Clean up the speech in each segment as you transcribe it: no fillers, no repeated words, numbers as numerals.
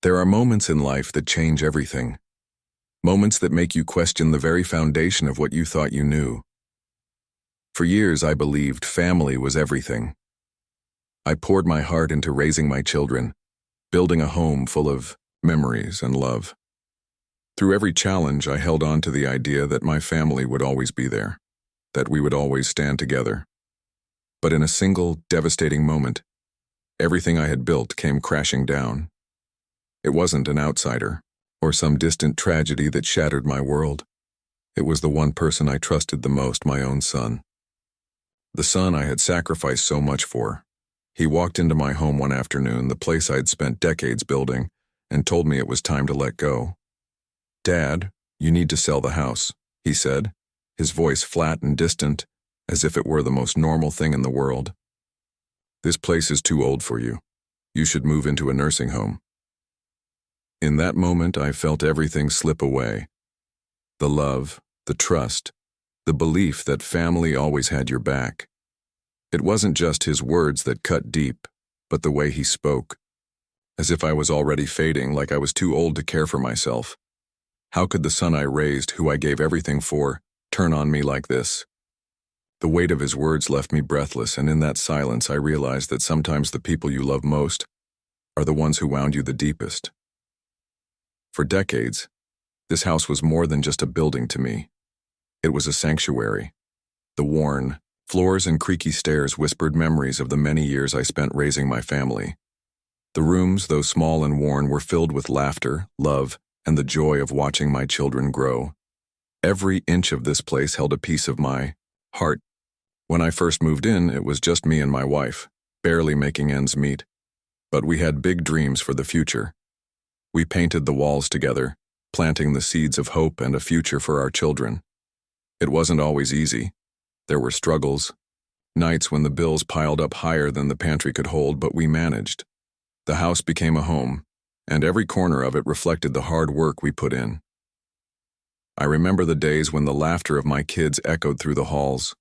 There are moments in life that change everything. Moments that make you question the very foundation of what you thought you knew. For years, I believed family was everything. I poured my heart into raising my children, building a home full of memories and love. Through every challenge, I held on to the idea that my family would always be there, that we would always stand together. But in a single, devastating moment, everything I had built came crashing down. It wasn't an outsider, or some distant tragedy that shattered my world. It was the one person I trusted the most, my own son. The son I had sacrificed so much for. He walked into my home one afternoon, the place I'd spent decades building, and told me it was time to let go. "Dad, you need to sell the house," he said, his voice flat and distant, as if it were the most normal thing in the world. "This place is too old for you. You should move into a nursing home." In that moment, I felt everything slip away. The love, the trust, the belief that family always had your back. It wasn't just his words that cut deep, but the way he spoke. As if I was already fading, like I was too old to care for myself. How could the son I raised, who I gave everything for, turn on me like this? The weight of his words left me breathless, and in that silence I realized that sometimes the people you love most are the ones who wound you the deepest. For decades, this house was more than just a building to me. It was a sanctuary. The worn floors and creaky stairs whispered memories of the many years I spent raising my family. The rooms, though small and worn, were filled with laughter, love, and the joy of watching my children grow. Every inch of this place held a piece of my heart. When I first moved in, it was just me and my wife, barely making ends meet. But we had big dreams for the future. We painted the walls together, planting the seeds of hope and a future for our children. It wasn't always easy. There were struggles, nights when the bills piled up higher than the pantry could hold, but we managed. The house became a home, and every corner of it reflected the hard work we put in. I remember the days when the laughter of my kids echoed through the halls.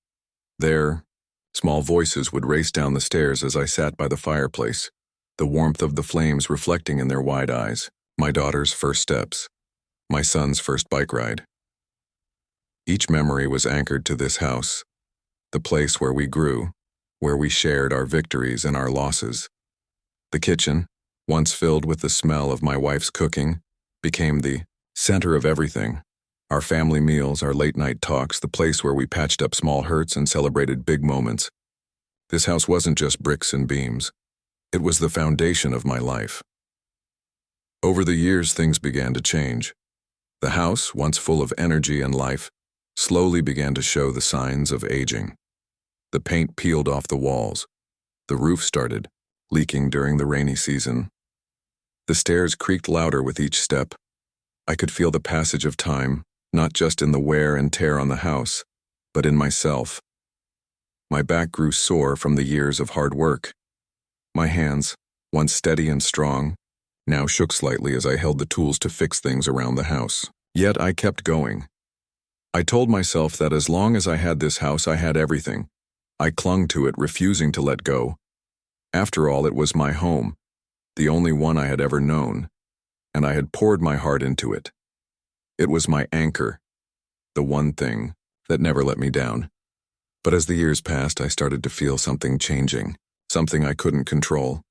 There, small voices would race down the stairs as I sat by the fireplace, the warmth of the flames reflecting in their wide eyes. My daughter's first steps, my son's first bike ride. Each memory was anchored to this house, the place where we grew, where we shared our victories and our losses. The kitchen, once filled with the smell of my wife's cooking, became the center of everything. Our family meals, our late-night talks, the place where we patched up small hurts and celebrated big moments. This house wasn't just bricks and beams. It was the foundation of my life. Over the years, things began to change. The house, once full of energy and life, slowly began to show the signs of aging. The paint peeled off the walls. The roof started leaking during the rainy season. The stairs creaked louder with each step. I could feel the passage of time, not just in the wear and tear on the house, but in myself. My back grew sore from the years of hard work. My hands, once steady and strong, now shook slightly as I held the tools to fix things around the house. Yet I kept going. I told myself that as long as I had this house, I had everything. I clung to it, refusing to let go. After all, it was my home, the only one I had ever known, and I had poured my heart into it. It was my anchor, the one thing that never let me down. But as the years passed, I started to feel something changing, something I couldn't control.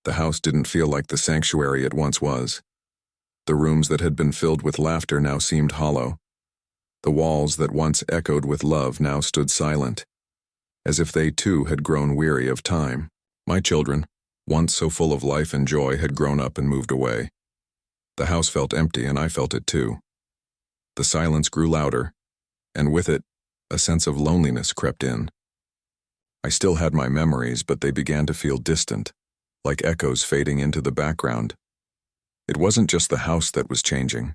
The house didn't feel like the sanctuary it once was. The rooms that had been filled with laughter now seemed hollow. The walls that once echoed with love now stood silent, as if they too had grown weary of time. My children, once so full of life and joy, had grown up and moved away. The house felt empty, and I felt it too. The silence grew louder, and with it, a sense of loneliness crept in. I still had my memories, but they began to feel distant, like echoes fading into the background. It wasn't just the house that was changing.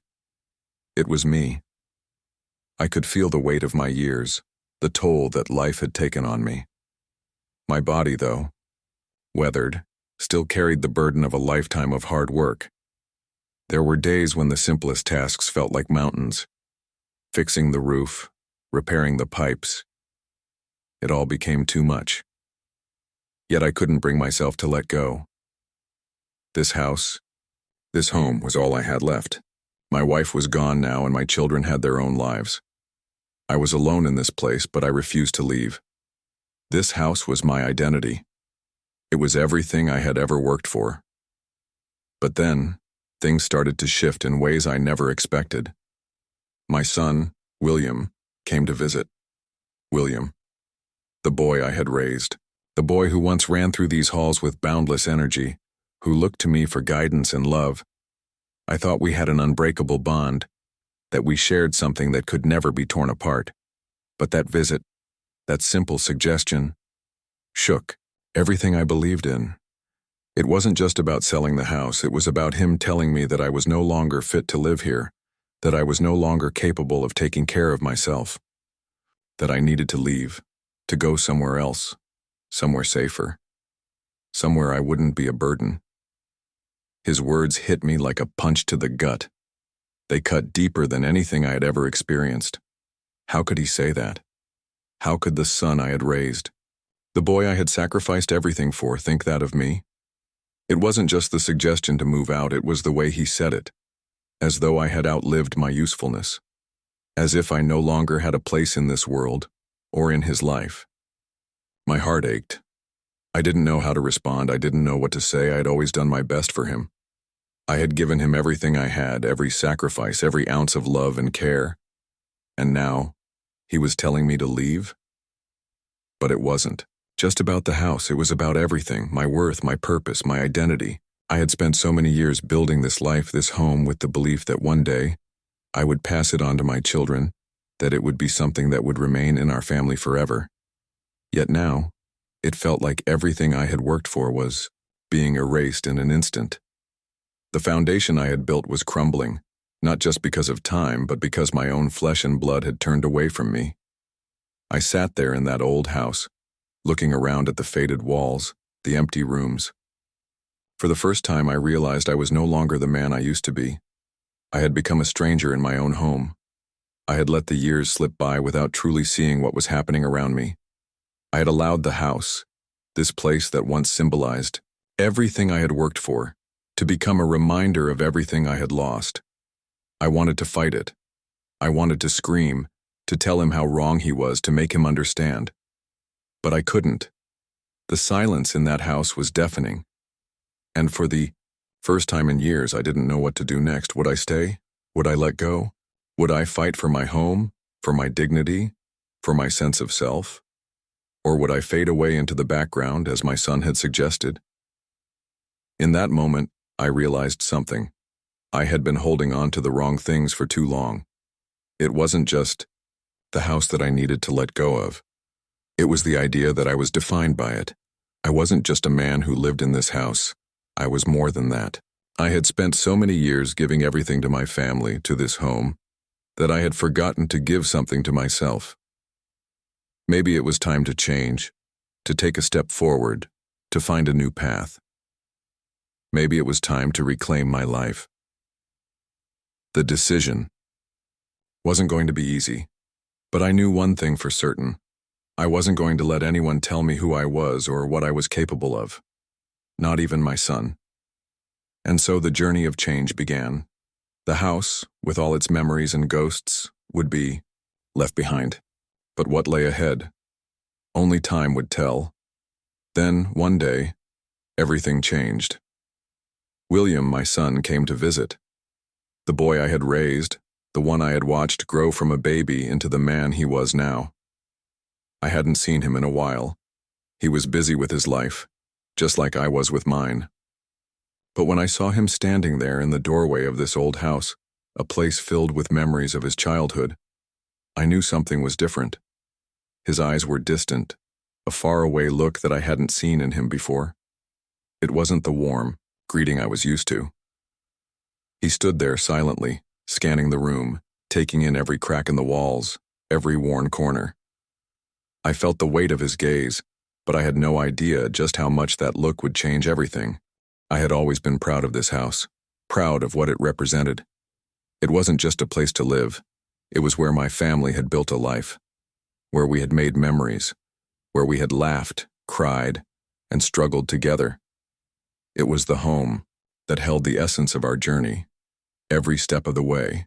It was me. I could feel the weight of my years, the toll that life had taken on me. My body, though, weathered, still carried the burden of a lifetime of hard work. There were days when the simplest tasks felt like mountains. Fixing the roof, repairing the pipes. It all became too much. Yet I couldn't bring myself to let go. This house, This home was all I had left. My wife was gone now and my children had their own lives. I was alone in this place, but I refused to leave. This house was my identity. It was everything I had ever worked for. But then, things started to shift in ways I never expected. My son, William, came to visit. William, the boy I had raised, the boy who once ran through these halls with boundless energy, who looked to me for guidance and love. I thought we had an unbreakable bond, that we shared something that could never be torn apart. But that visit, that simple suggestion, shook everything I believed in. It wasn't just about selling the house, it was about him telling me that I was no longer fit to live here, that I was no longer capable of taking care of myself, that I needed to leave, to go somewhere else, somewhere safer, somewhere I wouldn't be a burden. His words hit me like a punch to the gut. They cut deeper than anything I had ever experienced. How could he say that? How could the son I had raised, the boy I had sacrificed everything for, think that of me? It wasn't just the suggestion to move out, it was the way he said it, as though I had outlived my usefulness, as if I no longer had a place in this world or in his life. My heart ached. I didn't know how to respond. I didn't know what to say. I had always done my best for him. I had given him everything I had, every sacrifice, every ounce of love and care. And now, he was telling me to leave? But it wasn't just about the house. It was about everything, my worth, my purpose, my identity. I had spent so many years building this life, this home, with the belief that one day I would pass it on to my children, that it would be something that would remain in our family forever. Yet now, it felt like everything I had worked for was being erased in an instant. The foundation I had built was crumbling, not just because of time, but because my own flesh and blood had turned away from me. I sat there in that old house, looking around at the faded walls, the empty rooms. For the first time, I realized I was no longer the man I used to be. I had become a stranger in my own home. I had let the years slip by without truly seeing what was happening around me. I had allowed the house, this place that once symbolized everything I had worked for, to become a reminder of everything I had lost. I wanted to fight it. I wanted to scream, to tell him how wrong he was, to make him understand. But I couldn't. The silence in that house was deafening. And for the first time in years, I didn't know what to do next. Would I stay? Would I let go? Would I fight for my home, for my dignity, for my sense of self? Or would I fade away into the background, as my son had suggested? In that moment, I realized something. I had been holding on to the wrong things for too long. It wasn't just the house that I needed to let go of. It was the idea that I was defined by it. I wasn't just a man who lived in this house. I was more than that. I had spent so many years giving everything to my family, to this home, that I had forgotten to give something to myself. Maybe it was time to change, to take a step forward, to find a new path. Maybe it was time to reclaim my life. The decision wasn't going to be easy, but I knew one thing for certain. I wasn't going to let anyone tell me who I was or what I was capable of, not even my son. And so the journey of change began. The house, with all its memories and ghosts, would be left behind. But what lay ahead? Only time would tell. Then, one day, everything changed. William, my son, came to visit. The boy I had raised, the one I had watched grow from a baby into the man he was now. I hadn't seen him in a while. He was busy with his life, just like I was with mine. But when I saw him standing there in the doorway of this old house, a place filled with memories of his childhood, I knew something was different. His eyes were distant, a faraway look that I hadn't seen in him before. It wasn't the warm greeting I was used to. He stood there silently, scanning the room, taking in every crack in the walls, every worn corner. I felt the weight of his gaze, but I had no idea just how much that look would change everything. I had always been proud of this house, proud of what it represented. It wasn't just a place to live. It was where my family had built a life, where we had made memories, where we had laughed, cried, and struggled together. It was the home that held the essence of our journey, every step of the way.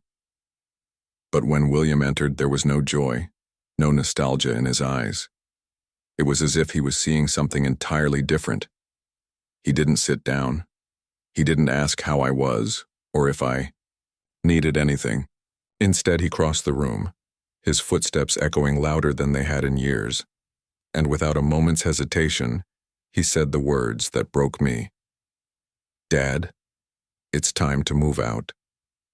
But when William entered, there was no joy, no nostalgia in his eyes. It was as if he was seeing something entirely different. He didn't sit down. He didn't ask how I was, or if I needed anything. Instead, he crossed the room, his footsteps echoing louder than they had in years, and without a moment's hesitation, he said the words that broke me. "Dad, it's time to move out.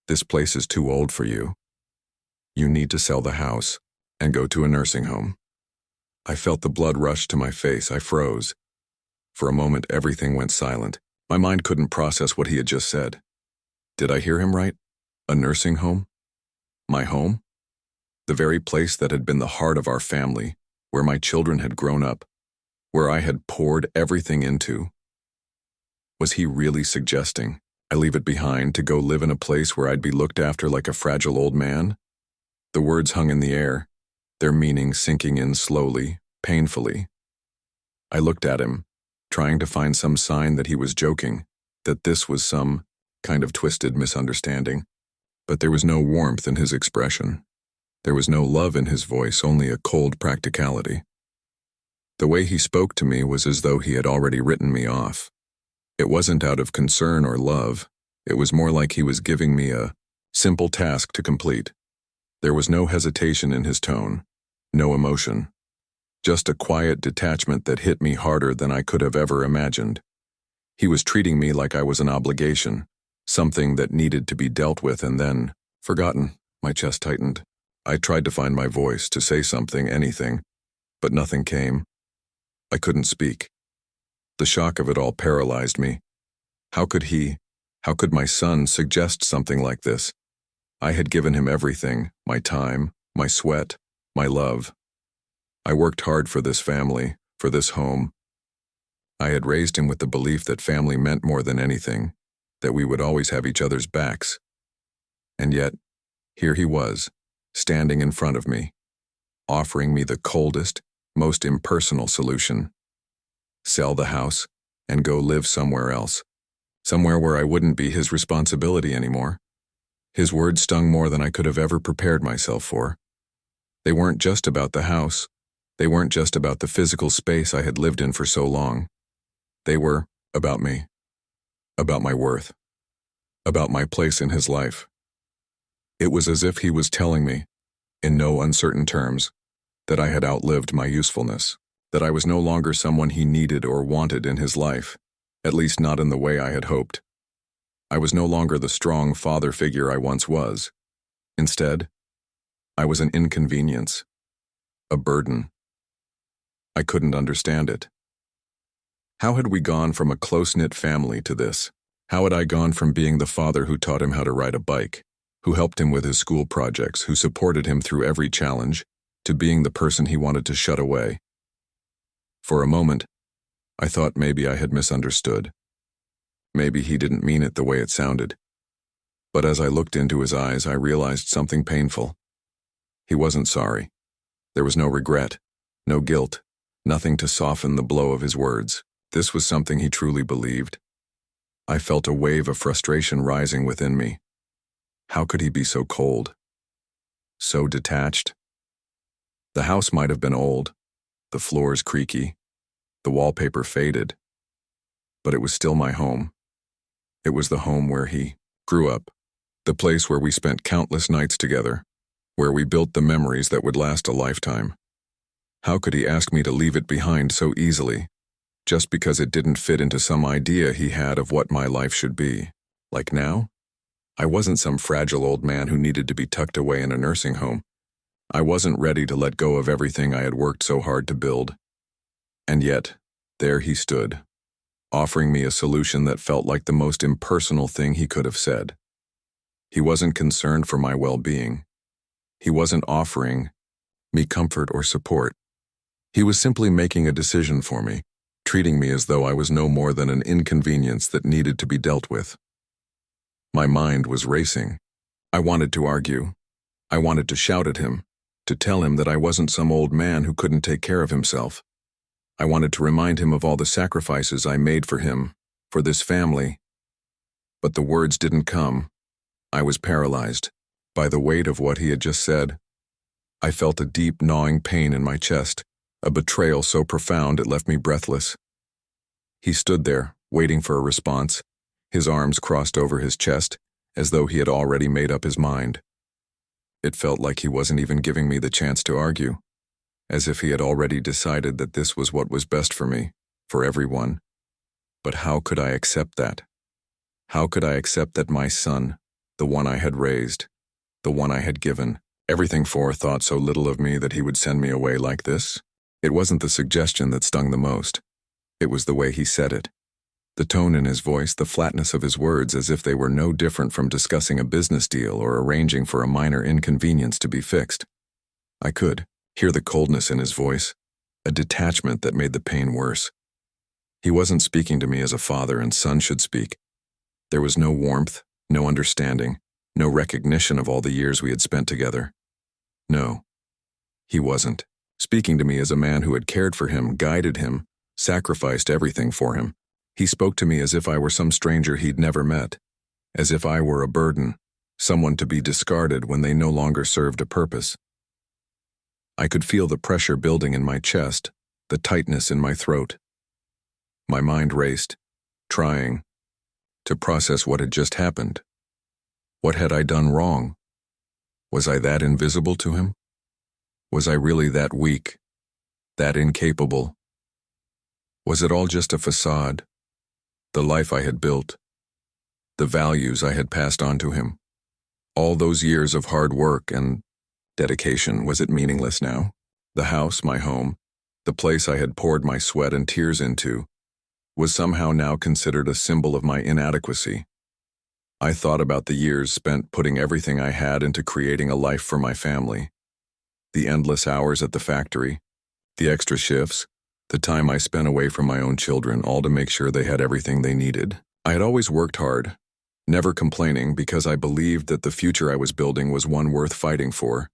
This place is too old for you. You need to sell the house and go to a nursing home." I felt the blood rush to my face. I froze. For a moment, everything went silent. My mind couldn't process what he had just said. Did I hear him right? A nursing home? My home? The very place that had been the heart of our family, where my children had grown up, where I had poured everything into. Was he really suggesting I leave it behind to go live in a place where I'd be looked after like a fragile old man? The words hung in the air, their meaning sinking in slowly, painfully. I looked at him, trying to find some sign that he was joking, that this was some kind of twisted misunderstanding. But there was no warmth in his expression. There was no love in his voice, only a cold practicality. The way he spoke to me was as though he had already written me off. It wasn't out of concern or love. It was more like he was giving me a simple task to complete. There was no hesitation in his tone, no emotion. Just a quiet detachment that hit me harder than I could have ever imagined. He was treating me like I was an obligation, something that needed to be dealt with and then forgotten. My chest tightened. I tried to find my voice, to say something, anything, but nothing came. I couldn't speak. The shock of it all paralyzed me. How could my son suggest something like this? I had given him everything, my time, my sweat, my love. I worked hard for this family, for this home. I had raised him with the belief that family meant more than anything, that we would always have each other's backs. And yet, here he was, standing in front of me, offering me the coldest, most impersonal solution. Sell the house and go live somewhere else, somewhere where I wouldn't be his responsibility anymore. His words stung more than I could have ever prepared myself for. They weren't just about the house. They weren't just about the physical space I had lived in for so long. They were about me, about my worth, about my place in his life. It was as if he was telling me, in no uncertain terms, that I had outlived my usefulness, that I was no longer someone he needed or wanted in his life, at least not in the way I had hoped. I was no longer the strong father figure I once was. Instead, I was an inconvenience, a burden. I couldn't understand it. How had we gone from a close-knit family to this? How had I gone from being the father who taught him how to ride a bike, who helped him with his school projects, who supported him through every challenge, to being the person he wanted to shut away? For a moment, I thought maybe I had misunderstood. Maybe he didn't mean it the way it sounded. But as I looked into his eyes, I realized something painful. He wasn't sorry. There was no regret, no guilt, nothing to soften the blow of his words. This was something he truly believed. I felt a wave of frustration rising within me. How could he be so cold? So detached? The house might have been old, the floors creaky, the wallpaper faded, but it was still my home. It was the home where he grew up, the place where we spent countless nights together, where we built the memories that would last a lifetime. How could he ask me to leave it behind so easily, just because it didn't fit into some idea he had of what my life should be? Like now? I wasn't some fragile old man who needed to be tucked away in a nursing home. I wasn't ready to let go of everything I had worked so hard to build. And yet, there he stood, offering me a solution that felt like the most impersonal thing he could have said. He wasn't concerned for my well-being. He wasn't offering me comfort or support. He was simply making a decision for me, treating me as though I was no more than an inconvenience that needed to be dealt with. My mind was racing. I wanted to argue. I wanted to shout at him, to tell him that I wasn't some old man who couldn't take care of himself. I wanted to remind him of all the sacrifices I made for him, for this family. But the words didn't come. I was paralyzed by the weight of what he had just said. I felt a deep, gnawing pain in my chest, a betrayal so profound it left me breathless. He stood there, waiting for a response, his arms crossed over his chest, as though he had already made up his mind. It felt like he wasn't even giving me the chance to argue, as if he had already decided that this was what was best for me, for everyone. But how could I accept that? How could I accept that my son, the one I had raised, the one I had given everything for, thought so little of me that he would send me away like this? It wasn't the suggestion that stung the most. It was the way he said it. The tone in his voice, the flatness of his words, as if they were no different from discussing a business deal or arranging for a minor inconvenience to be fixed. I could hear the coldness in his voice, a detachment that made the pain worse. He wasn't speaking to me as a father and son should speak. There was no warmth, no understanding, no recognition of all the years we had spent together. No, he wasn't speaking to me as a man who had cared for him, guided him, sacrificed everything for him. He spoke to me as if I were some stranger he'd never met, as if I were a burden, someone to be discarded when they no longer served a purpose. I could feel the pressure building in my chest, the tightness in my throat. My mind raced, trying to process what had just happened. What had I done wrong? Was I that invisible to him? Was I really that weak, that incapable? Was it all just a facade? The life I had built, the values I had passed on to him, all those years of hard work and dedication, was it meaningless now? The house, my home, the place I had poured my sweat and tears into, was somehow now considered a symbol of my inadequacy. I thought about the years spent putting everything I had into creating a life for my family. The endless hours at the factory, the extra shifts, the time I spent away from my own children, all to make sure they had everything they needed. I had always worked hard, never complaining because I believed that the future I was building was one worth fighting for.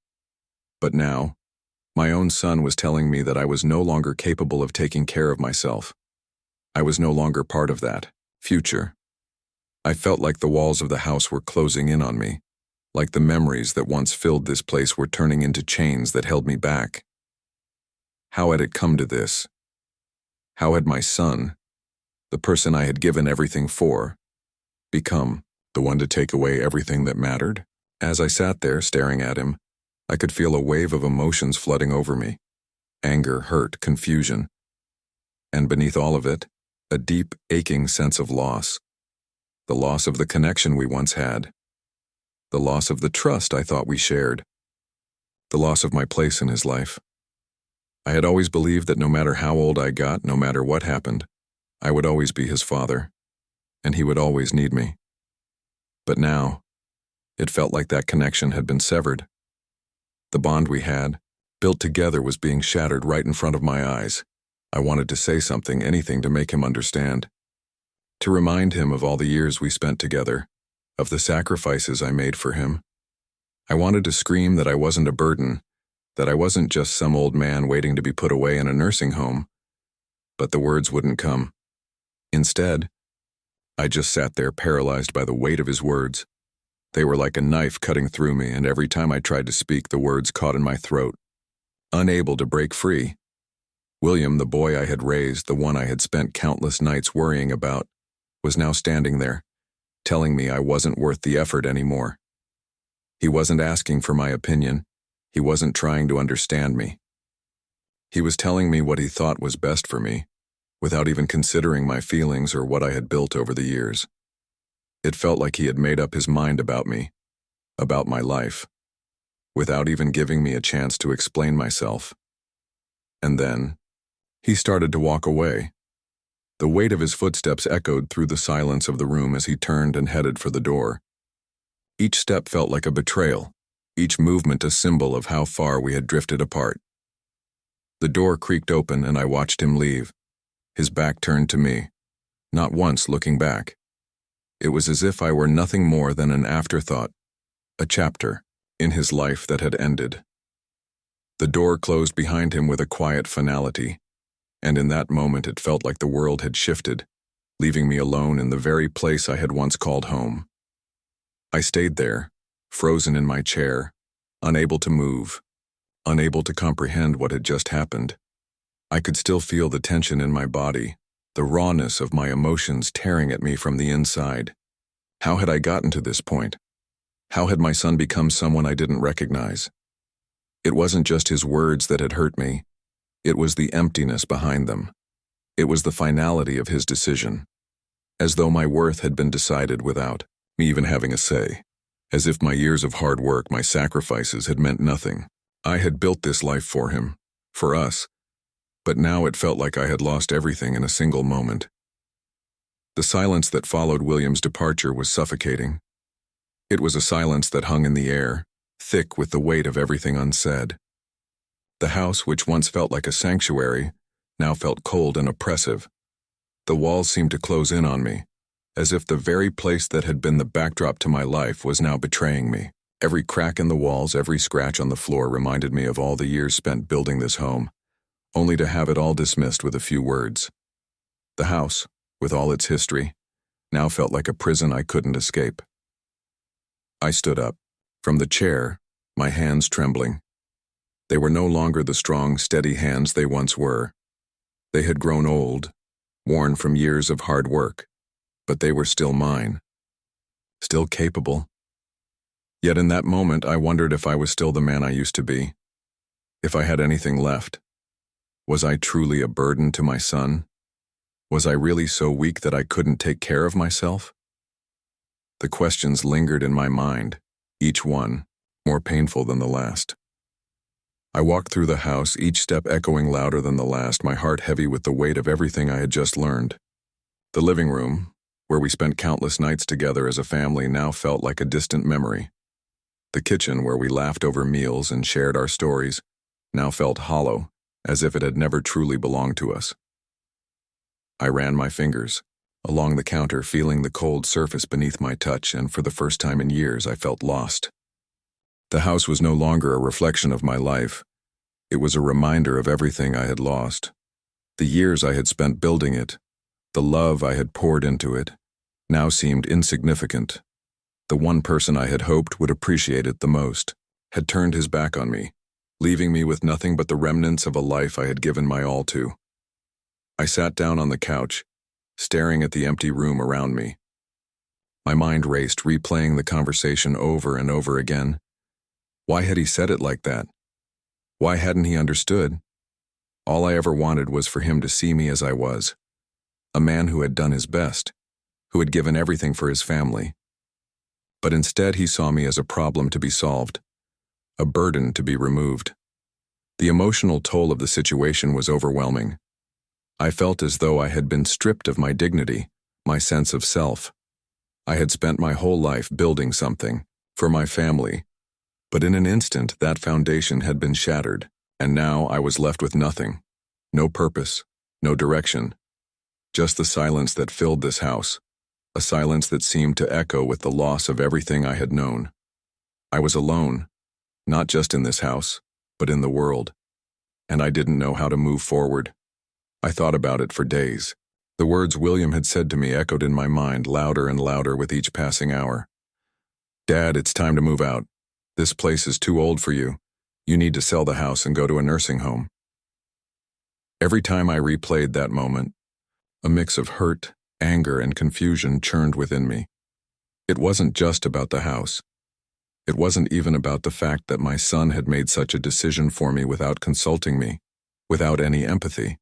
But now, my own son was telling me that I was no longer capable of taking care of myself. I was no longer part of that future. I felt like the walls of the house were closing in on me, like the memories that once filled this place were turning into chains that held me back. How had it come to this? How had my son, the person I had given everything for, become the one to take away everything that mattered? As I sat there staring at him, I could feel a wave of emotions flooding over me. Anger, hurt, confusion. And beneath all of it, a deep, aching sense of loss. The loss of the connection we once had. The loss of the trust I thought we shared. The loss of my place in his life. I had always believed that no matter how old I got, no matter what happened, I would always be his father, and he would always need me. But now, it felt like that connection had been severed. The bond we had, built together, was being shattered right in front of my eyes. I wanted to say something, anything to make him understand. To remind him of all the years we spent together, of the sacrifices I made for him. I wanted to scream that I wasn't a burden, that I wasn't just some old man waiting to be put away in a nursing home. But the words wouldn't come. Instead, I just sat there paralyzed by the weight of his words. They were like a knife cutting through me, and every time I tried to speak, the words caught in my throat. Unable to break free. William, the boy I had raised, the one I had spent countless nights worrying about, was now standing there, telling me I wasn't worth the effort anymore. He wasn't asking for my opinion. He wasn't trying to understand me. He was telling me what he thought was best for me, without even considering my feelings or what I had built over the years. It felt like he had made up his mind about me, about my life, without even giving me a chance to explain myself. And then, he started to walk away. The weight of his footsteps echoed through the silence of the room as he turned and headed for the door. Each step felt like a betrayal, each movement a symbol of how far we had drifted apart. The door creaked open and I watched him leave, his back turned to me, not once looking back. It was as if I were nothing more than an afterthought, a chapter in his life that had ended. The door closed behind him with a quiet finality, and in that moment it felt like the world had shifted, leaving me alone in the very place I had once called home. I stayed there, frozen in my chair, unable to move, unable to comprehend what had just happened. I could still feel the tension in my body, the rawness of my emotions tearing at me from the inside. How had I gotten to this point? How had my son become someone I didn't recognize? It wasn't just his words that had hurt me. It was the emptiness behind them. It was the finality of his decision. As though my worth had been decided without me even having a say. As if my years of hard work, my sacrifices had meant nothing. I had built this life for him, for us, but now it felt like I had lost everything in a single moment. The silence that followed William's departure was suffocating. It was a silence that hung in the air, thick with the weight of everything unsaid. The house, which once felt like a sanctuary, now felt cold and oppressive. The walls seemed to close in on me, as if the very place that had been the backdrop to my life was now betraying me. Every crack in the walls, every scratch on the floor reminded me of all the years spent building this home, only to have it all dismissed with a few words. The house, with all its history, now felt like a prison I couldn't escape. I stood up, from the chair, my hands trembling. They were no longer the strong, steady hands they once were. They had grown old, worn from years of hard work, but they were still mine, still capable. Yet in that moment I wondered if I was still the man I used to be, if I had anything left. Was I truly a burden to my son? Was I really so weak that I couldn't take care of myself? The questions lingered in my mind, each one more painful than the last. I walked through the house, each step echoing louder than the last, my heart heavy with the weight of everything I had just learned. The living room, where we spent countless nights together as a family, now felt like a distant memory. The kitchen, where we laughed over meals and shared our stories, now felt hollow, as if it had never truly belonged to us. I ran my fingers along the counter, feeling the cold surface beneath my touch, and for the first time in years I felt lost. The house was no longer a reflection of my life. It was a reminder of everything I had lost. The years I had spent building it, the love I had poured into it, now seemed insignificant. The one person I had hoped would appreciate it the most had turned his back on me, leaving me with nothing but the remnants of a life I had given my all to. I sat down on the couch, staring at the empty room around me. My mind raced, replaying the conversation over and over again. Why had he said it like that? Why hadn't he understood? All I ever wanted was for him to see me as I was, a man who had done his best, who had given everything for his family. But instead he saw me as a problem to be solved, a burden to be removed. The emotional toll of the situation was overwhelming. I felt as though I had been stripped of my dignity, my sense of self. I had spent my whole life building something, for my family, but in an instant that foundation had been shattered, and now I was left with nothing. No purpose, no direction. Just the silence that filled this house, a silence that seemed to echo with the loss of everything I had known. I was alone, not just in this house, but in the world, and I didn't know how to move forward. I thought about it for days. The words William had said to me echoed in my mind louder and louder with each passing hour. "Dad, it's time to move out. This place is too old for you. You need to sell the house and go to a nursing home." Every time I replayed that moment, a mix of hurt, anger, and confusion churned within me. It wasn't just about the house. It wasn't even about the fact that my son had made such a decision for me without consulting me, without any empathy.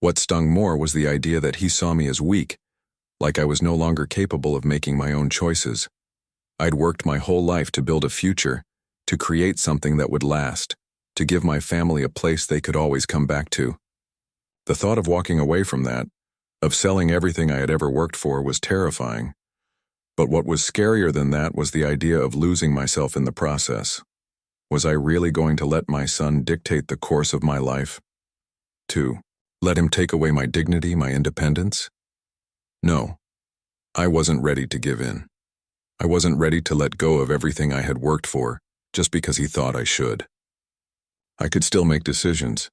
What stung more was the idea that he saw me as weak, like I was no longer capable of making my own choices. I'd worked my whole life to build a future, to create something that would last, to give my family a place they could always come back to. The thought of walking away from that, of selling everything I had ever worked for, was terrifying. But what was scarier than that was the idea of losing myself in the process. Was I really going to let my son dictate the course of my life? 2. Let him take away my dignity, my independence? No, I wasn't ready to give in. I wasn't ready to let go of everything I had worked for just because he thought I should. I could still make decisions.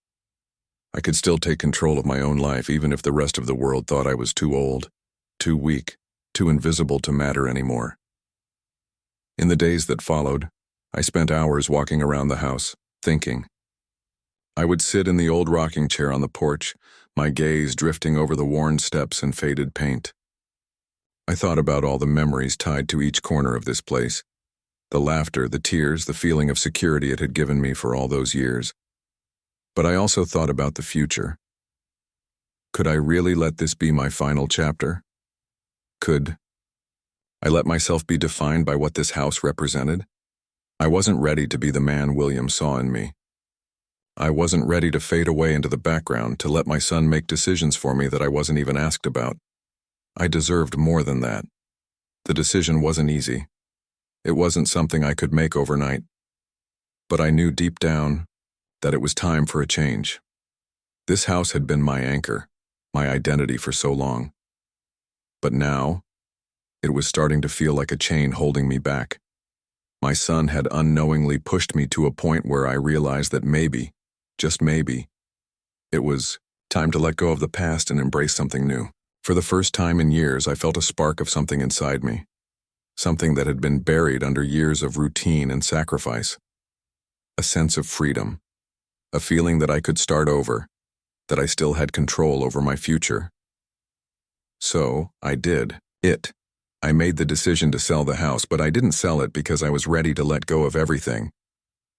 I could still take control of my own life even if the rest of the world thought I was too old, too weak, too invisible to matter anymore. In the days that followed, I spent hours walking around the house, thinking. I would sit in the old rocking chair on the porch, my gaze drifting over the worn steps and faded paint. I thought about all the memories tied to each corner of this place. The laughter, the tears, the feeling of security it had given me for all those years. But I also thought about the future. Could I really let this be my final chapter? Could I let myself be defined by what this house represented? I wasn't ready to be the man William saw in me. I wasn't ready to fade away into the background, to let my son make decisions for me that I wasn't even asked about. I deserved more than that. The decision wasn't easy. It wasn't something I could make overnight. But I knew deep down that it was time for a change. This house had been my anchor, my identity for so long. But now, it was starting to feel like a chain holding me back. My son had unknowingly pushed me to a point where I realized that maybe, just maybe, it was time to let go of the past and embrace something new. For the first time in years, I felt a spark of something inside me. Something that had been buried under years of routine and sacrifice. A sense of freedom. A feeling that I could start over, that I still had control over my future. So, I did. I made the decision to sell the house, but I didn't sell it because I was ready to let go of everything.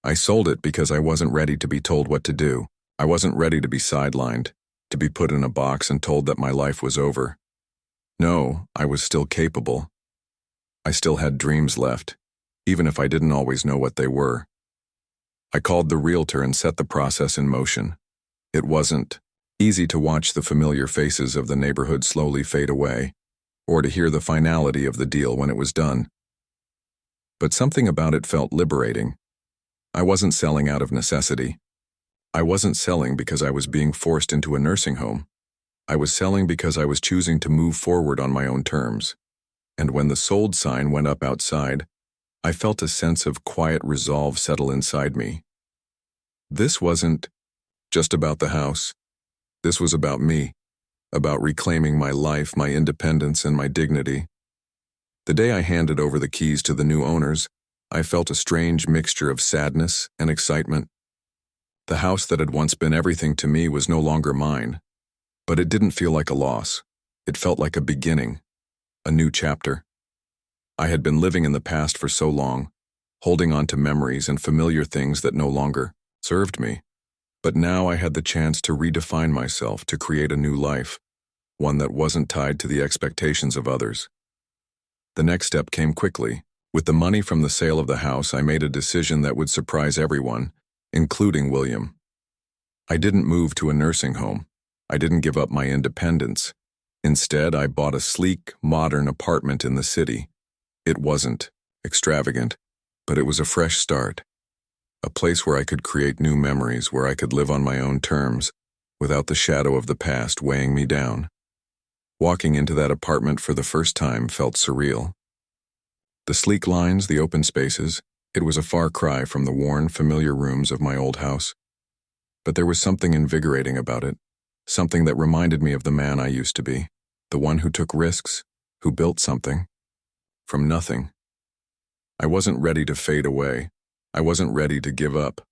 I sold it because I wasn't ready to be told what to do. I wasn't ready to be sidelined, to be put in a box and told that my life was over. No, I was still capable. I still had dreams left, even if I didn't always know what they were. I called the realtor and set the process in motion. It wasn't easy to watch the familiar faces of the neighborhood slowly fade away, or to hear the finality of the deal when it was done. But something about it felt liberating. I wasn't selling out of necessity. I wasn't selling because I was being forced into a nursing home. I was selling because I was choosing to move forward on my own terms. And when the sold sign went up outside, I felt a sense of quiet resolve settle inside me. This wasn't just about the house. This was about me, about reclaiming my life, my independence, and my dignity. The day I handed over the keys to the new owners, I felt a strange mixture of sadness and excitement. The house that had once been everything to me was no longer mine, but it didn't feel like a loss. It felt like a beginning. A new chapter. I had been living in the past for so long, holding on to memories and familiar things that no longer served me. But now I had the chance to redefine myself, to create a new life, one that wasn't tied to the expectations of others. The next step came quickly. With the money from the sale of the house, I made a decision that would surprise everyone, including William. I didn't move to a nursing home. I didn't give up my independence. Instead, I bought a sleek, modern apartment in the city. It wasn't extravagant, but it was a fresh start. A place where I could create new memories, where I could live on my own terms, without the shadow of the past weighing me down. Walking into that apartment for the first time felt surreal. The sleek lines, the open spaces, it was a far cry from the worn, familiar rooms of my old house. But there was something invigorating about it. Something that reminded me of the man I used to be, the one who took risks, who built something. From nothing. I wasn't ready to fade away. I wasn't ready to give up.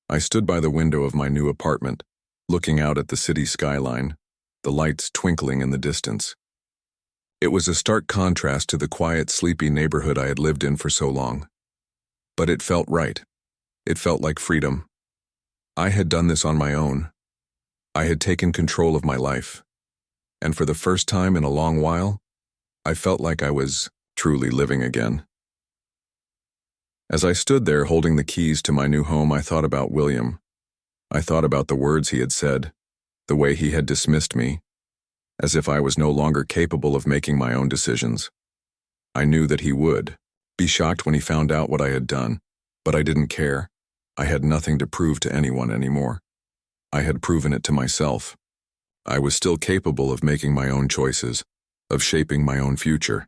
I stood by the window of my new apartment, looking out at the city skyline, the lights twinkling in the distance. It was a stark contrast to the quiet, sleepy neighborhood I had lived in for so long. But it felt right. It felt like freedom. I had done this on my own. I had taken control of my life, and for the first time in a long while, I felt like I was truly living again. As I stood there holding the keys to my new home, I thought about William. I thought about the words he had said, the way he had dismissed me, as if I was no longer capable of making my own decisions. I knew that he would be shocked when he found out what I had done, but I didn't care. I had nothing to prove to anyone anymore. I had proven it to myself. I was still capable of making my own choices, of shaping my own future.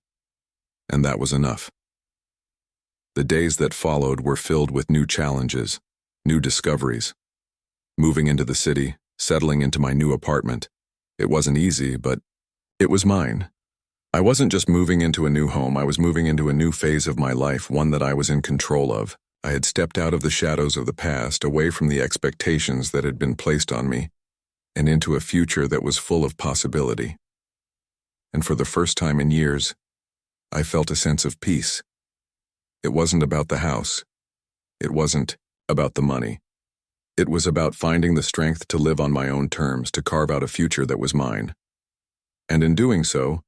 And that was enough. The days that followed were filled with new challenges, new discoveries. Moving into the city, settling into my new apartment. It wasn't easy, but it was mine. I wasn't just moving into a new home, I was moving into a new phase of my life, one that I was in control of. I had stepped out of the shadows of the past, away from the expectations that had been placed on me, and into a future that was full of possibility. And for the first time in years, I felt a sense of peace. It wasn't about the house. It wasn't about the money. It was about finding the strength to live on my own terms, to carve out a future that was mine. And in doing so,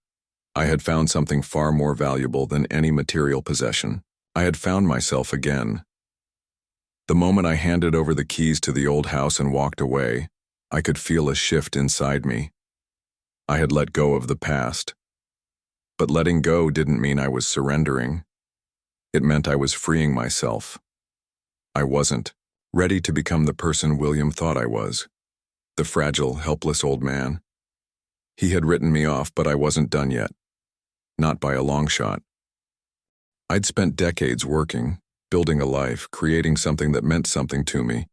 I had found something far more valuable than any material possession. I had found myself again. The moment I handed over the keys to the old house and walked away, I could feel a shift inside me. I had let go of the past. But letting go didn't mean I was surrendering. It meant I was freeing myself. I wasn't ready to become the person William thought I was, the fragile, helpless old man. He had written me off, but I wasn't done yet. Not by a long shot. I'd spent decades working, building a life, creating something that meant something to me.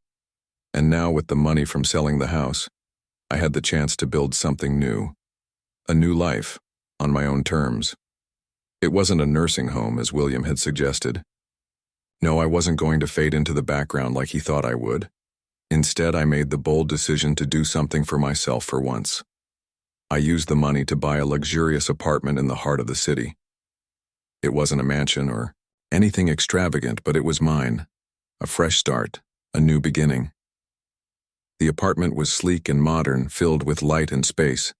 And now, with the money from selling the house, I had the chance to build something new. A new life, on my own terms. It wasn't a nursing home, as William had suggested. No, I wasn't going to fade into the background like he thought I would. Instead, I made the bold decision to do something for myself for once. I used the money to buy a luxurious apartment in the heart of the city. It wasn't a mansion or anything extravagant, but it was mine. A fresh start, a new beginning. The apartment was sleek and modern, filled with light and space.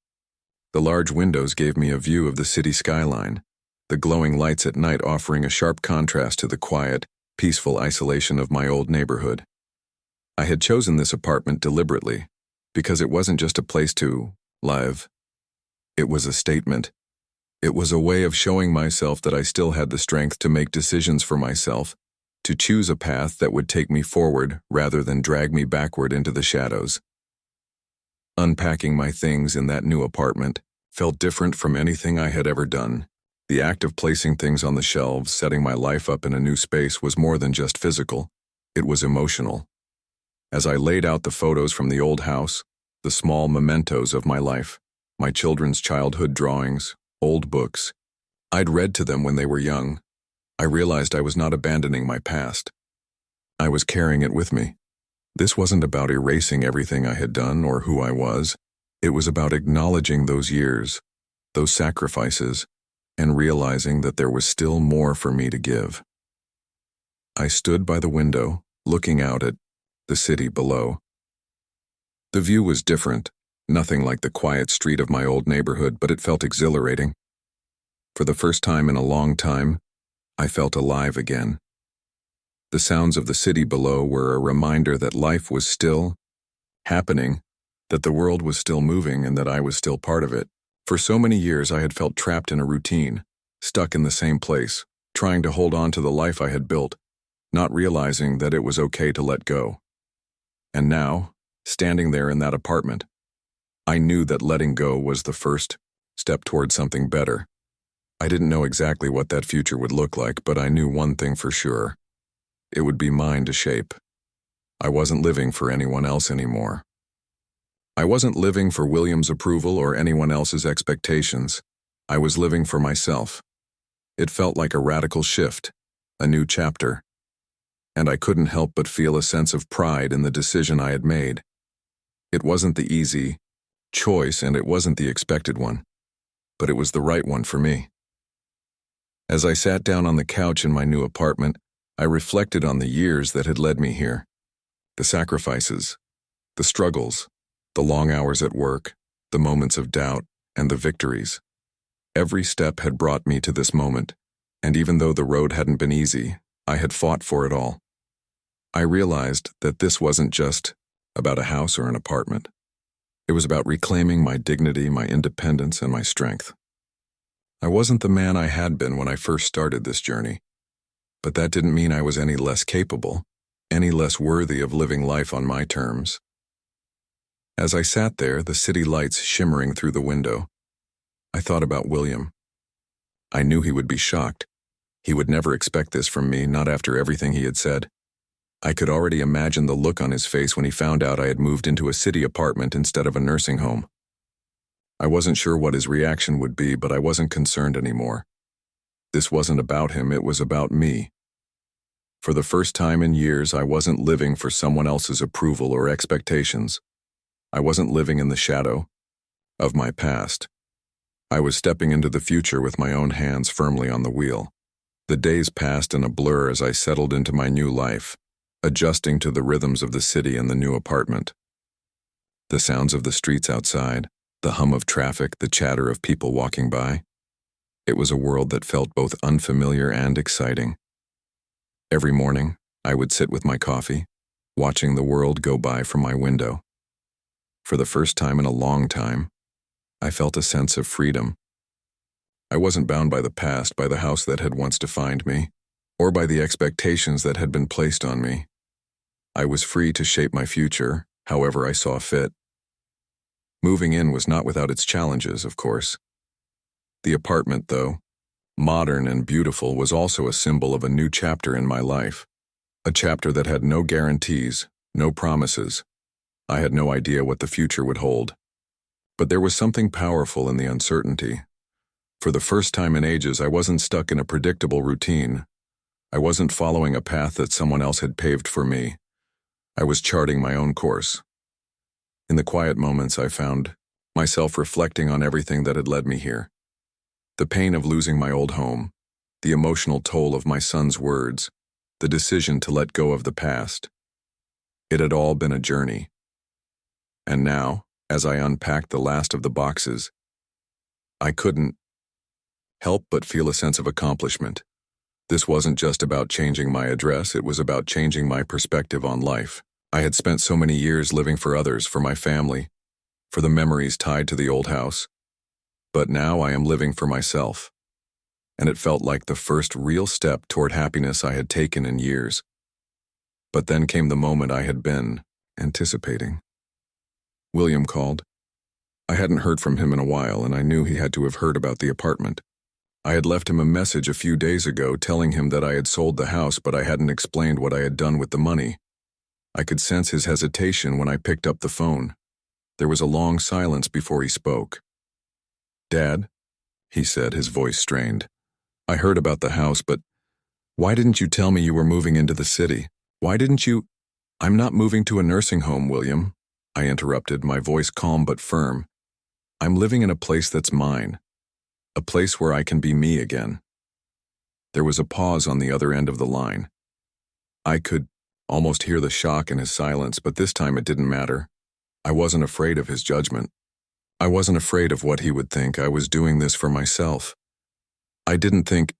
The large windows gave me a view of the city skyline, the glowing lights at night offering a sharp contrast to the quiet, peaceful isolation of my old neighborhood. I had chosen this apartment deliberately, because it wasn't just a place to live. It was a statement. It was a way of showing myself that I still had the strength to make decisions for myself, to choose a path that would take me forward rather than drag me backward into the shadows. Unpacking my things in that new apartment felt different from anything I had ever done. The act of placing things on the shelves, setting my life up in a new space was more than just physical. It was emotional. As I laid out the photos from the old house, the small mementos of my life, my children's childhood drawings, old books, I'd read to them when they were young, I realized I was not abandoning my past. I was carrying it with me. This wasn't about erasing everything I had done or who I was. It was about acknowledging those years, those sacrifices, and realizing that there was still more for me to give. I stood by the window, looking out at the city below. The view was different, nothing like the quiet street of my old neighborhood, but it felt exhilarating. For the first time in a long time, I felt alive again. The sounds of the city below were a reminder that life was still happening, that the world was still moving, and that I was still part of it. For so many years I had felt trapped in a routine, stuck in the same place, trying to hold on to the life I had built, not realizing that it was okay to let go. And now, standing there in that apartment, I knew that letting go was the first step toward something better. I didn't know exactly what that future would look like, but I knew one thing for sure. It would be mine to shape. I wasn't living for anyone else anymore. I wasn't living for William's approval or anyone else's expectations. I was living for myself. It felt like a radical shift, a new chapter. And I couldn't help but feel a sense of pride in the decision I had made. It wasn't the easy choice, and it wasn't the expected one, but it was the right one for me. As I sat down on the couch in my new apartment, I reflected on the years that had led me here. The sacrifices, the struggles, the long hours at work, the moments of doubt, and the victories. Every step had brought me to this moment, and even though the road hadn't been easy, I had fought for it all. I realized that this wasn't just about a house or an apartment. It was about reclaiming my dignity, my independence, and my strength. I wasn't the man I had been when I first started this journey, but that didn't mean I was any less capable, any less worthy of living life on my terms. As I sat there, the city lights shimmering through the window, I thought about William. I knew he would be shocked. He would never expect this from me, not after everything he had said. I could already imagine the look on his face when he found out I had moved into a city apartment instead of a nursing home. I wasn't sure what his reaction would be, but I wasn't concerned anymore. This wasn't about him, it was about me. For the first time in years, I wasn't living for someone else's approval or expectations. I wasn't living in the shadow of my past. I was stepping into the future with my own hands firmly on the wheel. The days passed in a blur as I settled into my new life, adjusting to the rhythms of the city and the new apartment. The sounds of the streets outside, the hum of traffic, the chatter of people walking by. It was a world that felt both unfamiliar and exciting. Every morning, I would sit with my coffee, watching the world go by from my window. For the first time in a long time, I felt a sense of freedom. I wasn't bound by the past, by the house that had once defined me, or by the expectations that had been placed on me. I was free to shape my future, however I saw fit. Moving in was not without its challenges, of course. The apartment, though, modern and beautiful, was also a symbol of a new chapter in my life. A chapter that had no guarantees, no promises. I had no idea what the future would hold. But there was something powerful in the uncertainty. For the first time in ages, I wasn't stuck in a predictable routine. I wasn't following a path that someone else had paved for me. I was charting my own course. In the quiet moments, I found myself reflecting on everything that had led me here. The pain of losing my old home, the emotional toll of my son's words, the decision to let go of the past. It had all been a journey. And now, as I unpacked the last of the boxes, I couldn't help but feel a sense of accomplishment. This wasn't just about changing my address, it was about changing my perspective on life. I had spent so many years living for others, for my family, for the memories tied to the old house. But now I am living for myself. And it felt like the first real step toward happiness I had taken in years. But then came the moment I had been anticipating. William called. I hadn't heard from him in a while, and I knew he had to have heard about the apartment. I had left him a message a few days ago telling him that I had sold the house, but I hadn't explained what I had done with the money. I could sense his hesitation when I picked up the phone. There was a long silence before he spoke. "Dad," he said, his voice strained. "I heard about the house, but why didn't you tell me you were moving into the city? Why didn't you—" "I'm not moving to a nursing home, William," I interrupted, my voice calm but firm. "I'm living in a place that's mine. A place where I can be me again." There was a pause on the other end of the line. I could almost hear the shock in his silence, but this time it didn't matter. I wasn't afraid of his judgment. I wasn't afraid of what he would think. I was doing this for myself. I didn't think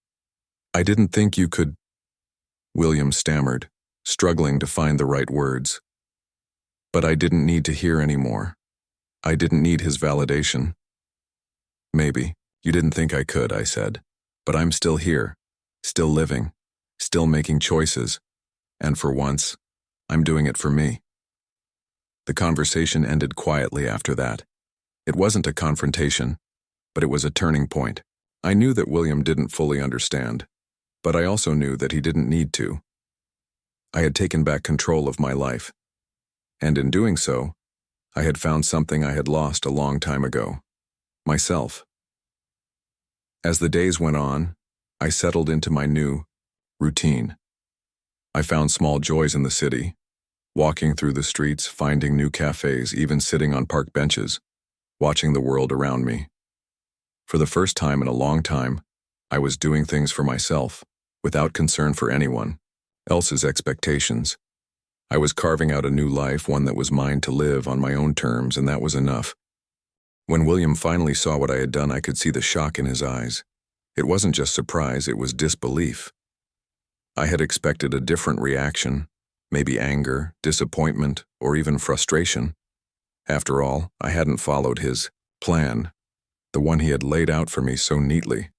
you could—" William stammered, struggling to find the right words. But I didn't need to hear any more. I didn't need his validation. "Maybe you didn't think I could," I said. "But I'm still here, still living, still making choices. And for once, I'm doing it for me." The conversation ended quietly after that. It wasn't a confrontation, but it was a turning point. I knew that William didn't fully understand, but I also knew that he didn't need to. I had taken back control of my life, and in doing so, I had found something I had lost a long time ago: myself. As the days went on, I settled into my new routine. I found small joys in the city, walking through the streets, finding new cafes, even sitting on park benches, watching the world around me. For the first time in a long time, I was doing things for myself, without concern for anyone else's expectations. I was carving out a new life, one that was mine to live on my own terms, and that was enough. When William finally saw what I had done, I could see the shock in his eyes. It wasn't just surprise, it was disbelief. I had expected a different reaction, maybe anger, disappointment, or even frustration. After all, I hadn't followed his plan, the one he had laid out for me so neatly,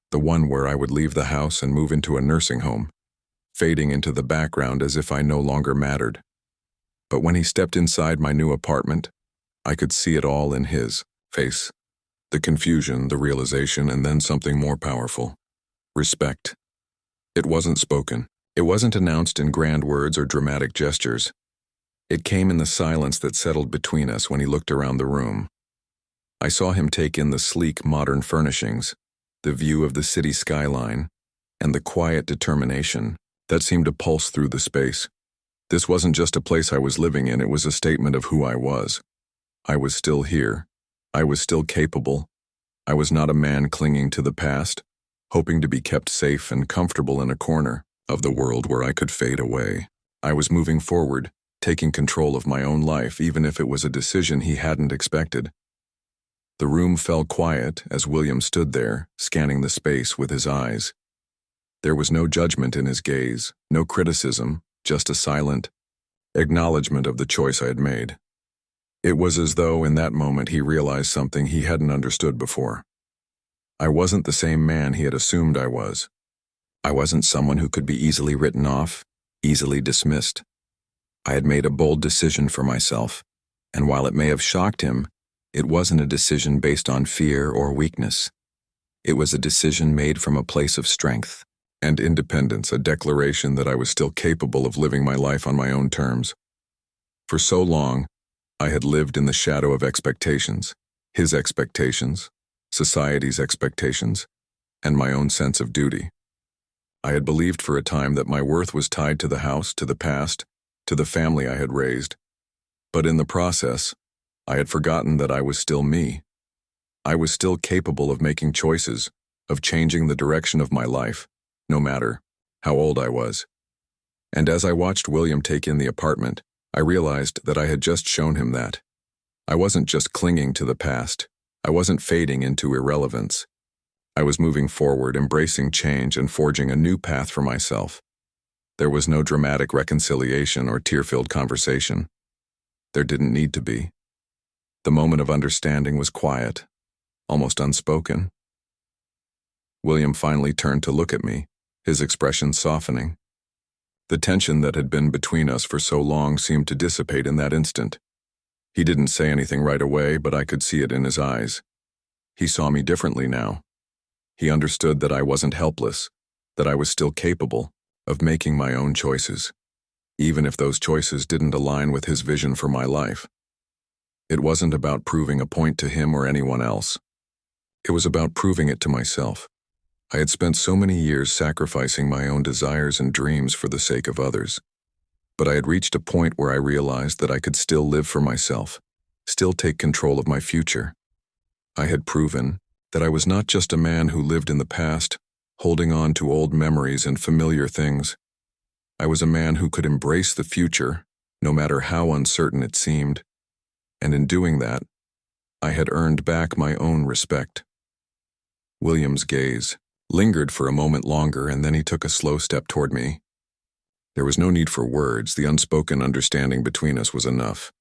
the one where I would leave the house and move into a nursing home, fading into the background as if I no longer mattered. But when he stepped inside my new apartment, I could see it all in his face. The confusion, the realization, and then something more powerful: respect. It wasn't spoken. It wasn't announced in grand words or dramatic gestures. It came in the silence that settled between us when he looked around the room. I saw him take in the sleek, modern furnishings, the view of the city skyline, and the quiet determination that seemed to pulse through the space. This wasn't just a place I was living in, it was a statement of who I was. I was still here. I was still capable. I was not a man clinging to the past, hoping to be kept safe and comfortable in a corner of the world where I could fade away. I was moving forward, taking control of my own life, even if it was a decision he hadn't expected. The room fell quiet as William stood there, scanning the space with his eyes. There was no judgment in his gaze, no criticism, just a silent acknowledgement of the choice I had made. It was as though in that moment he realized something he hadn't understood before. I wasn't the same man he had assumed I was. I wasn't someone who could be easily written off, easily dismissed. I had made a bold decision for myself, and while it may have shocked him, it wasn't a decision based on fear or weakness. It was a decision made from a place of strength and independence, a declaration that I was still capable of living my life on my own terms. For so long, I had lived in the shadow of expectations, his expectations, society's expectations, and my own sense of duty. I had believed for a time that my worth was tied to the house, to the past, to the family I had raised. But in the process, I had forgotten that I was still me. I was still capable of making choices, of changing the direction of my life, no matter how old I was. And as I watched William take in the apartment, I realized that I had just shown him that. I wasn't just clinging to the past. I wasn't fading into irrelevance. I was moving forward, embracing change and forging a new path for myself. There was no dramatic reconciliation or tear-filled conversation. There didn't need to be. The moment of understanding was quiet, almost unspoken. William finally turned to look at me, his expression softening. The tension that had been between us for so long seemed to dissipate in that instant. He didn't say anything right away, but I could see it in his eyes. He saw me differently now. He understood that I wasn't helpless, that I was still capable of making my own choices, even if those choices didn't align with his vision for my life. It wasn't about proving a point to him or anyone else. It was about proving it to myself. I had spent so many years sacrificing my own desires and dreams for the sake of others. But I had reached a point where I realized that I could still live for myself, still take control of my future. I had proven that I was not just a man who lived in the past, holding on to old memories and familiar things. I was a man who could embrace the future, no matter how uncertain it seemed. And in doing that, I had earned back my own respect. William's gaze lingered for a moment longer, and then he took a slow step toward me. There was no need for words. The unspoken understanding between us was enough.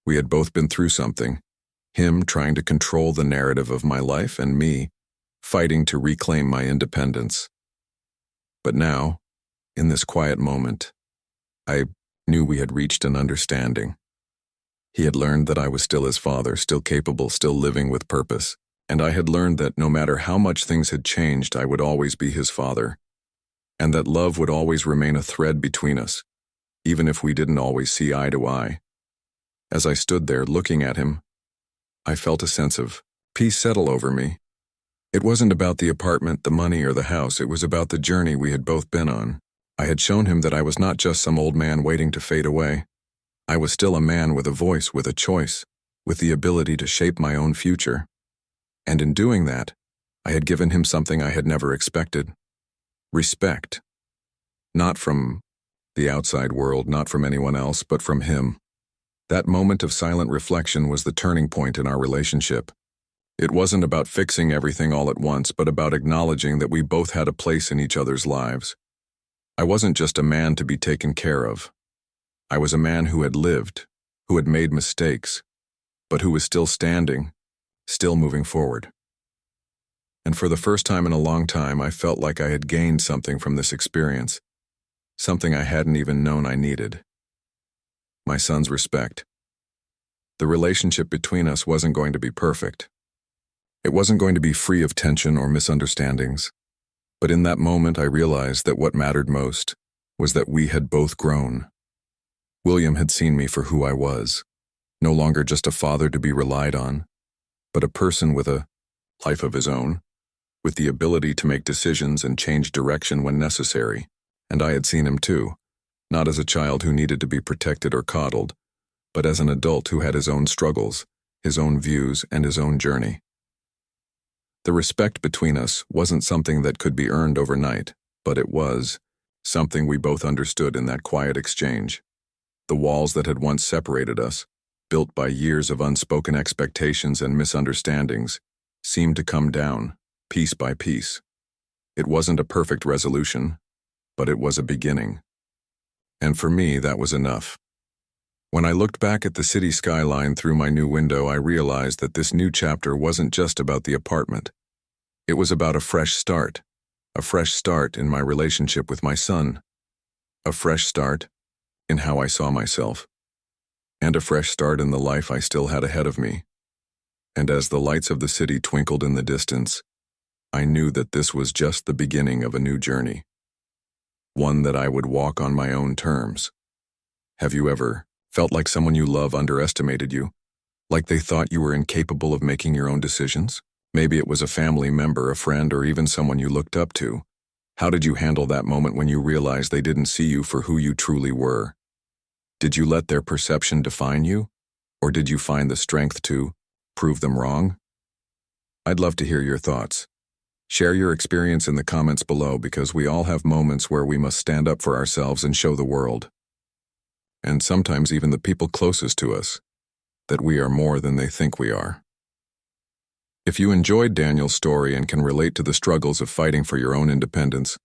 We had both been through something, him trying to control the narrative of my life and me fighting to reclaim my independence. But now, in this quiet moment, I knew we had reached an understanding. He had learned that I was still his father, still capable, still living with purpose. And I had learned that no matter how much things had changed, I would always be his father. And that love would always remain a thread between us, even if we didn't always see eye to eye. As I stood there looking at him, I felt a sense of peace settle over me. It wasn't about the apartment, the money, or the house. It was about the journey we had both been on. I had shown him that I was not just some old man waiting to fade away. I was still a man with a voice, with a choice, with the ability to shape my own future. And in doing that, I had given him something I had never expected. Respect. Not from the outside world, not from anyone else, but from him. That moment of silent reflection was the turning point in our relationship. It wasn't about fixing everything all at once, but about acknowledging that we both had a place in each other's lives. I wasn't just a man to be taken care of. I was a man who had lived, who had made mistakes, but who was still standing, still moving forward. And for the first time in a long time, I felt like I had gained something from this experience, something I hadn't even known I needed. My son's respect. The relationship between us wasn't going to be perfect. It wasn't going to be free of tension or misunderstandings. But in that moment, I realized that what mattered most was that we had both grown. William had seen me for who I was, no longer just a father to be relied on, but a person with a life of his own, with the ability to make decisions and change direction when necessary. And I had seen him too, not as a child who needed to be protected or coddled, but as an adult who had his own struggles, his own views, and his own journey. The respect between us wasn't something that could be earned overnight, but it was something we both understood in that quiet exchange. The walls that had once separated us, built by years of unspoken expectations and misunderstandings, seemed to come down, piece by piece. It wasn't a perfect resolution, but it was a beginning. And for me, that was enough. When I looked back at the city skyline through my new window, I realized that this new chapter wasn't just about the apartment. It was about a fresh start in my relationship with my son, a fresh start in how I saw myself, and a fresh start in the life I still had ahead of me. And as the lights of the city twinkled in the distance, I knew that this was just the beginning of a new journey, one that I would walk on my own terms. Have you ever felt like someone you love underestimated you? Like they thought you were incapable of making your own decisions? Maybe it was a family member, a friend, or even someone you looked up to. How did you handle that moment when you realized they didn't see you for who you truly were? Did you let their perception define you? Or did you find the strength to prove them wrong? I'd love to hear your thoughts. Share your experience in the comments below, because we all have moments where we must stand up for ourselves and show the world, and sometimes even the people closest to us, that we are more than they think we are. If you enjoyed Daniel's story and can relate to the struggles of fighting for your own independence,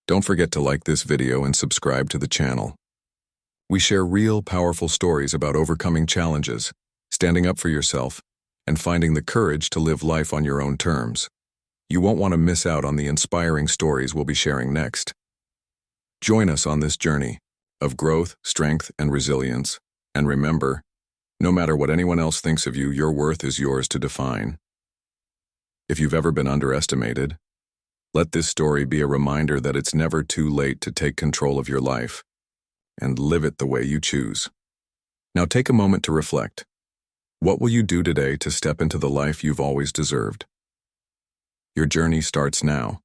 don't forget to like this video and subscribe to the channel. We share real, powerful stories about overcoming challenges, standing up for yourself, and finding the courage to live life on your own terms. You won't want to miss out on the inspiring stories we'll be sharing next. Join us on this journey of growth, strength, and resilience. And remember, no matter what anyone else thinks of you, your worth is yours to define. If you've ever been underestimated, let this story be a reminder that it's never too late to take control of your life and live it the way you choose. Now take a moment to reflect. What will you do today to step into the life you've always deserved? Your journey starts now.